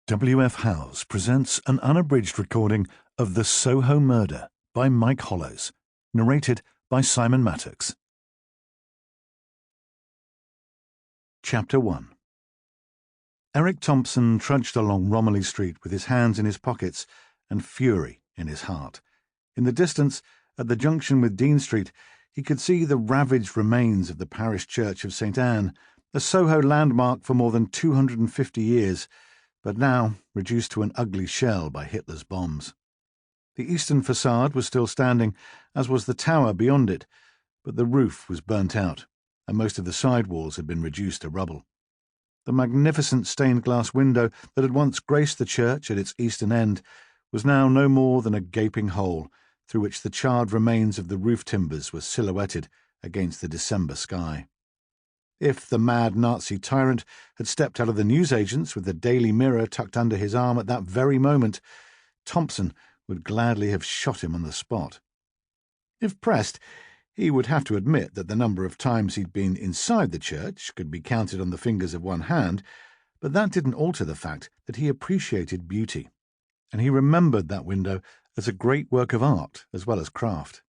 W.F. Howes presents an unabridged recording of The Soho Murder by Mike Hollows, narrated by Simon Mattacks. Chapter 1. Eric Thompson trudged along Romilly Street with his hands in his pockets and fury in his heart. In the distance, at the junction with Dean Street, he could see the ravaged remains of the parish church of St. Anne, a Soho landmark for more than 250 years, but now reduced to an ugly shell by Hitler's bombs. The eastern facade was still standing, as was the tower beyond it, but the roof was burnt out, and most of the side walls had been reduced to rubble. The magnificent stained-glass window that had once graced the church at its eastern end was now no more than a gaping hole through which the charred remains of the roof timbers were silhouetted against the December sky. If the mad Nazi tyrant had stepped out of the newsagents with the Daily Mirror tucked under his arm at that very moment, Thompson would gladly have shot him on the spot. If pressed, he would have to admit that the number of times he'd been inside the church could be counted on the fingers of one hand, but that didn't alter the fact that he appreciated beauty, and he remembered that window as a great work of art as well as craft.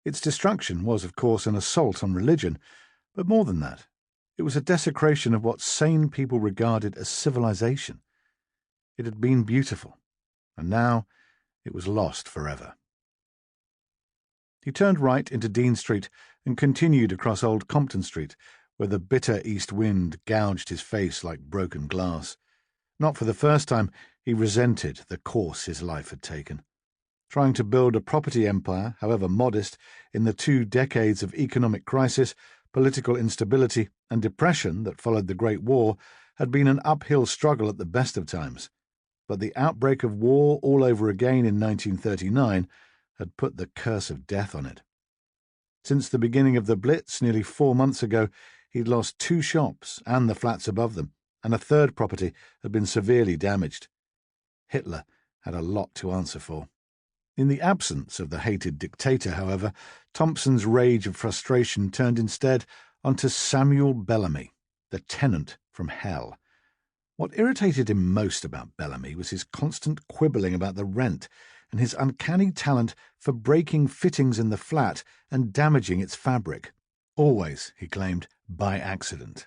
Its destruction was, of course, an assault on religion, but more than that, it was a desecration of what sane people regarded as civilization. It had been beautiful, and now it was lost forever. He turned right into Dean Street and continued across Old Compton Street, where the bitter east wind gouged his face like broken glass. Not for the first time, he resented the course his life had taken. Trying to build a property empire, however modest, in the 2 decades of economic crisis, political instability, and depression that followed the Great War had been an uphill struggle at the best of times, but the outbreak of war all over again in 1939 had put the curse of death on it. Since the beginning of the Blitz nearly 4 months ago, he'd lost 2 shops and the flats above them, and a third property had been severely damaged. Hitler had a lot to answer for. In the absence of the hated dictator, however, Thompson's rage of frustration turned instead onto Samuel Bellamy, the tenant from hell. What irritated him most about Bellamy was his constant quibbling about the rent and his uncanny talent for breaking fittings in the flat and damaging its fabric. Always, he claimed, by accident.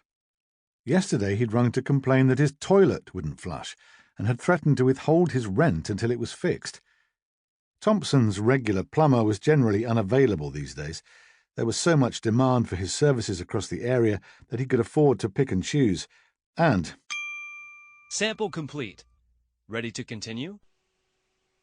Yesterday he'd rung to complain that his toilet wouldn't flush and had threatened to withhold his rent until it was fixed. Thompson's regular plumber was generally unavailable these days. There was so much demand for his services across the area that he could afford to pick and choose. And sample complete. Ready to continue?